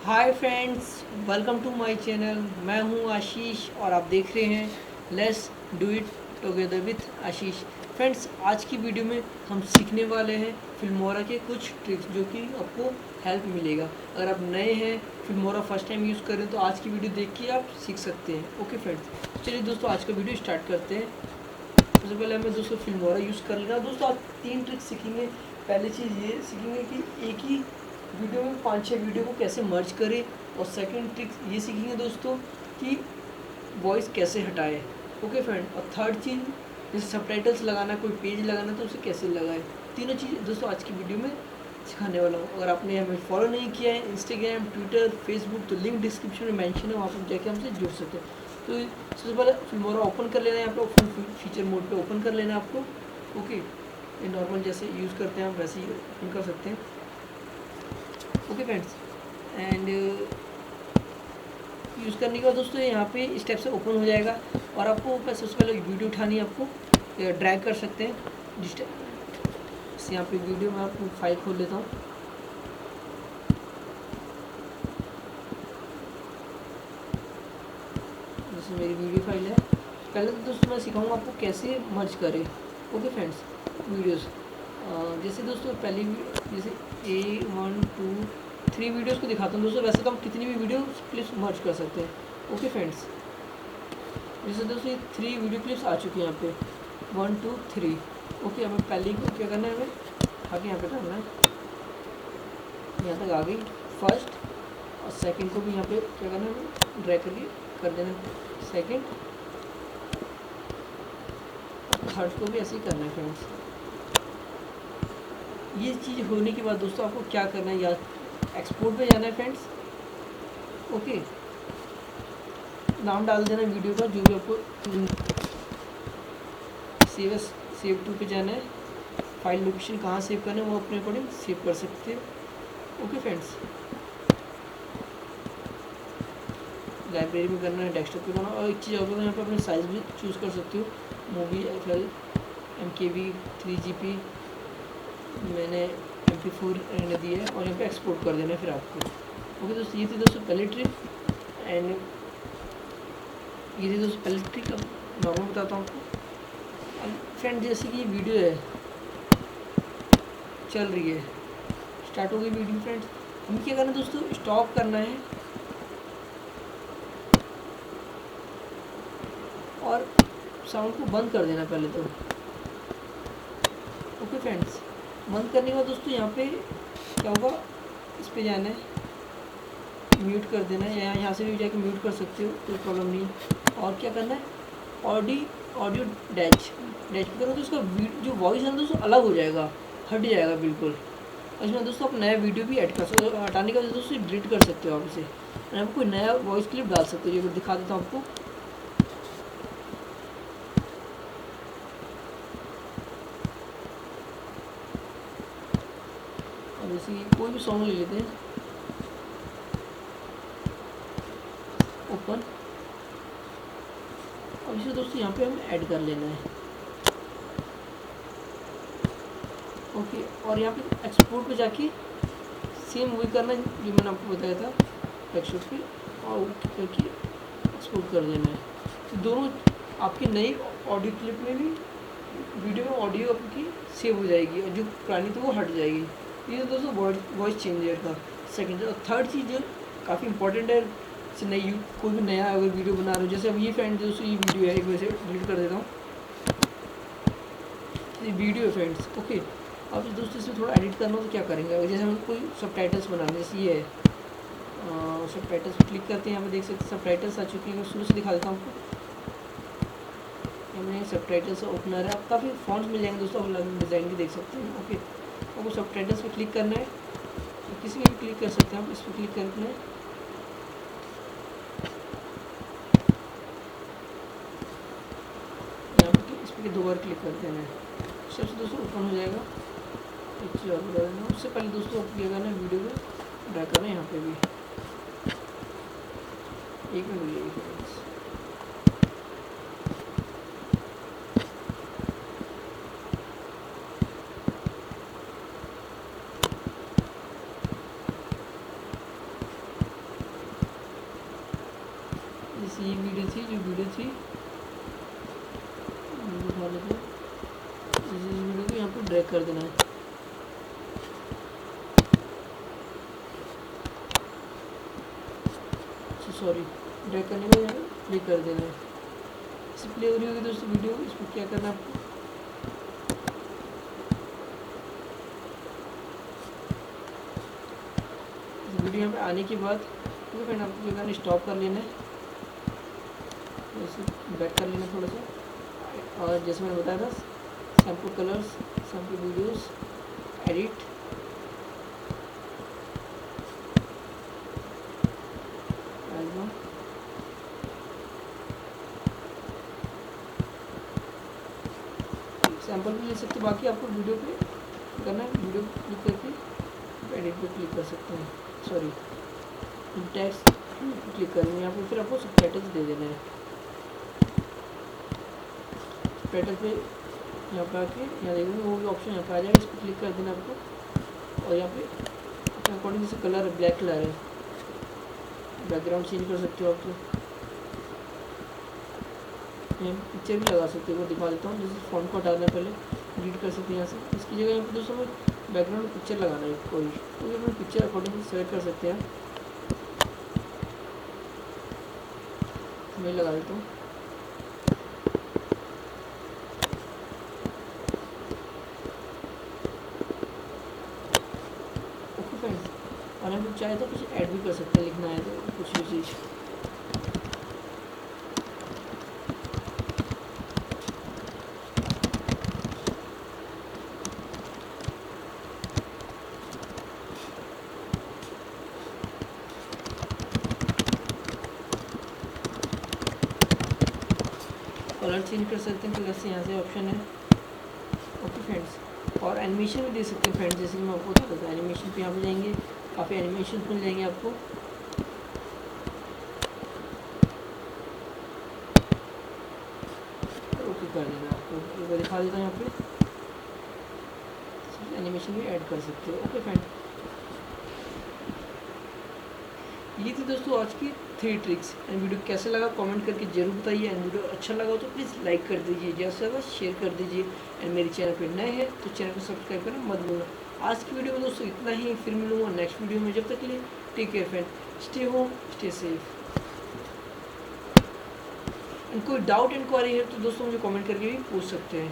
Hi friends, welcome to my channel. मैं हूं आशीष और आप देख रहे हैं let's do it together with Ashish. Friends, आज की वीडियो में हम सीखने वाले हैं फिल्मोरा के कुछ ट्रिक्स जो कि आपको हेल्प मिलेगा। अगर आप नए हैं, फिल्मोरा फर्स्ट टाइम यूज़ करें तो आज की वीडियो देख के आप सीख सकते हैं। ओके फ्रेंड्स, चलिए दोस्तों आज का वीडियो स्टार्ट करते हैं। सबसे पहले हमें दोस्तों फिल्मोरा यूज़ कर लेना। दोस्तों आज 3 ट्रिक्स सीखेंगे। पहली चीज़ ये सीखेंगे कि एक ही वीडियो में 5-6 वीडियो को कैसे मर्ज करें, और सेकंड ट्रिक ये सीखेंगे दोस्तों कि वॉइस कैसे हटाए। ओके फ्रेंड, और थर्ड चीज़ जैसे सबटाइटल्स लगाना, कोई पेज लगाना तो उसे कैसे लगाए। तीनों चीज़ दोस्तों आज की वीडियो में सिखाने वाला हूँ। अगर आपने हमें फॉलो नहीं किया है इंस्टाग्राम, ट्विटर, फेसबुक, तो लिंक डिस्क्रिप्शन में मेंशन है, वहाँ पर जाके हमसे जुड़ सकते हैं। तो सबसे पहले फिल्मोरा ओपन कर लेना है आपको, फुल फीचर मोड पे ओपन कर लेना है आपको। ओके, ये नॉर्मल जैसे यूज़ करते हैं हम वैसे ही ओपन कर सकते हैं। ओके फ्रेंड्स, एंड यूज़ करने के बाद दोस्तों यहाँ पे इस टाइप से ओपन हो जाएगा, और आपको बस सबसे पहले वीडियो उठानी है, आपको ड्रैग कर सकते हैं जिस यहाँ पे वीडियो में आपको फाइल खोल लेता हूँ। जैसे मेरी वीडियो फाइल है, पहले तो दोस्तों मैं सिखाऊंगा आपको कैसे मर्ज करें। ओके फ्रेंड्स, वीडियोस जैसे दोस्तों पहली जैसे A1 2 3 वीडियोस को दिखाता हूँ दोस्तों। वैसे तो हम कितनी भी वीडियो क्लिप्स मर्ज कर सकते हैं। ओके फ्रेंड्स, जैसे दोस्तों ये 3 वीडियो क्लिप्स आ चुकी हैं यहाँ पे 1 2 3। ओके, हमें पहले को क्या करना है, हमें आगे यहाँ पे करना है, यहाँ तक आ गई फर्स्ट, और सेकंड को भी यहाँ पे क्या करना है, हमें ड्रैग करके कर देना सेकंड, और थर्ड को भी ऐसे ही करना है फ्रेंड्स। ये चीज़ होने के बाद दोस्तों आपको क्या करना है, या एक्सपोर्ट पे जाना है फ्रेंड्स। ओके, नाम डाल देना वीडियो का जो भी आपको, सेव टू पे जाना है, फाइल लोकेशन कहाँ सेव करना है वो अपने अकॉर्डिंग सेव कर सकते हैं। ओके फ्रेंड्स, लाइब्रेरी में करना है, डेस्कटॉप पे करना, और एक चीज़ और यहाँ पे अपने साइज़ भी चूज़ कर सकते हो, मूवी FL MKV 3GB, मैंने MP4 रहने दी है, और यहाँ पे एक्सपोर्ट कर देना है फिर आपको। ओके दोस्तों, ये थी दोस्तों पहली ट्रिक, एंड ये थी दोस्तों पहली ट्रिक। अब नॉर्मल बताता हूँ आपको। अब फ्रेंड जैसे कि वीडियो है चल रही है, स्टार्ट हो गई वीडियो फ्रेंड्स, हमें क्या करना है दोस्तों, स्टॉप करना है और साउंड को बंद कर देना पहले तो। ओके फ्रेंड्स, बंद करने के बाद दोस्तों यहाँ पे क्या होगा, इस पे जाना है, म्यूट कर देना है, या यहाँ से भी जाके म्यूट कर सकते हो, कोई प्रॉब्लम नहीं है। और क्या करना है, ऑडियो डैच पे करो तो उसका जो वॉइस है ना दोस्तों अलग हो जाएगा, हट जाएगा बिल्कुल। और इसमें दोस्तों आप नया वीडियो भी ऐड कर सकते हो, हटाने का दोस्तों डिलीट कर सकते हो आप इसे, और आप कोई नया वॉइस क्लिप डाल सकते हो। ये मैं दिखा देता हूँ आपको। और जैसे कोई भी सॉन्ग ले लेते हैं, ओपन, और इसे दोस्तों यहाँ पे हमें ऐड कर लेना है। ओके, और यहाँ पे एक्सपोर्ट पे जाके सेम वही करना है जो मैंने आपको बताया था, टेक्सचर पे, और करके एक्सपोर्ट कर देना है। तो दोनों आपकी नई ऑडियो क्लिप में भी, वीडियो में ऑडियो आपकी सेव हो जाएगी, और जो पुरानी थी वो हट जाएगी। ये दोस्तों वॉइस चेंजर का सेकंड। और थर्ड चीज़ जो काफ़ी इंपॉर्टेंट है, जैसे नई कोई भी नया अगर वीडियो बना रहे हो, जैसे अब ये फ्रेंड दोस्तों ये वीडियो है, एक वैसे डिलीट कर देता हूँ, ये वीडियो है फ्रेंड्स। ओके, अब दोस्तों इसमें थोड़ा एडिट करना हो तो क्या करेंगे, जैसे हम कोई सबटाइटल्स बनाना है, जैसे ये है, सबटाइटल्स पर क्लिक करते हैं, यहाँ पे देख सकते हैं सबटाइटल्स आ चुके हैं। मैं शुरू से दिखा देता हूँ आपको। हमने सबटाइटल्स ओपनर है, आप काफ़ी फॉन्ट्स मिल जाएंगे दोस्तों, अलग डिज़ाइन भी देख सकते हैं। ओके, आपको सबटाइटल्स पे क्लिक करना है, तो किसी में भी क्लिक कर सकते हैं आप, इस पर क्लिक करना है, यहाँ पर इस पर 2 बार क्लिक कर देना है, सबसे दोस्तों ओपन हो जाएगा। एक चीज़ और बता देना, उससे पहले दोस्तों आपको क्या करना है, वीडियो को ड्रैग करना है यहाँ पे भी, एक मिनट मिलेगी फ्रेंड्स। फ्रेंड्स ये वीडियो थी दिखा लेते हैं। इस वीडियो को यहाँ पर ड्रैग कर देना है। सॉरी, ड्रैग करने में यहाँ पर क्लिक कर देना है। इसे प्ले हो रही होगी दोस्तों वीडियो। इसमें क्या करना है आपको, वीडियो यहाँ पे आने के बाद तो फ्रेंड आपको क्या करना, स्टॉप कर लेना है, जैसे बैक कर लेना थोड़ा सा। और जैसे मैंने बताया था, sample colours, sample videos, edit, album, sample भी ले सकते, बाकी आपको वीडियो पे करना है, वीडियो क्लिक करके एडिट पे क्लिक कर सकते हैं। सॉरी, टेक्स्ट क्लिक करेंगे यहाँ पे, फिर आपको सबटाइटल्स दे देना है। सबटाइटल पे यहाँ पे आके यहाँ देखेंगे वो भी ऑप्शन यहाँ पे आ जाएगा, इस पर क्लिक कर देना आपको। और यहाँ पे अपने अकॉर्डिंग जैसे कलर है, ब्लैक कलर है, बैकग्राउंड चेंज कर सकते हो आप। यहाँ पिक्चर भी लगा सकते हो, वो दिखा देता हूँ। जैसे फ़ॉन्ट को हटाना है, पहले एडिट कर सकते हैं यहाँ से। इसकी जगह यहाँ पे दोस्तों में बैकग्राउंड पिक्चर लगाना है कोई, तो ये अपने पिक्चर अकॉर्डिंग सेलेक्ट कर सकते हैं। मैं लगा देता हूँ। ओके फ्रेंड्स, और हम चाहे तो कुछ ऐड भी कर सकते हैं, लिखना है तो कुछ भी चीज़। कलर चेंज कर सकते हैं, कलर से यहाँ से ऑप्शन है। ओके फ्रेंड्स, और एनिमेशन भी दे सकते हैं फ्रेंड्स, जैसे कि मैं आपको बता था। एनिमेशन पे यहाँ पे जाएंगे, काफ़ी एनिमेशन मिल जाएंगे आपको। ओके कर देना आपको, ये दिखा देता हूँ यहाँ पे। एनिमेशन भी ऐड कर सकते हो। ओके फ्रेंड, ये थी दोस्तों आज की 3 ट्रिक्स। एंड वीडियो कैसा लगा कमेंट करके जरूर बताइए। एंड वीडियो अच्छा लगा तो प्लीज़ लाइक कर दीजिए, ज़्यादा से ज़्यादा शेयर कर दीजिए। एंड मेरे चैनल पे नए हैं तो चैनल को सब्सक्राइब करना मत भूलना। आज की वीडियो में दोस्तों इतना ही, फिर मिलूंगा नेक्स्ट वीडियो में। जब तक के लिए take care friend, stay home, stay safe. And कोई डाउट इंक्वायरी है तो दोस्तों मुझे कमेंट करके भी पूछ सकते हैं।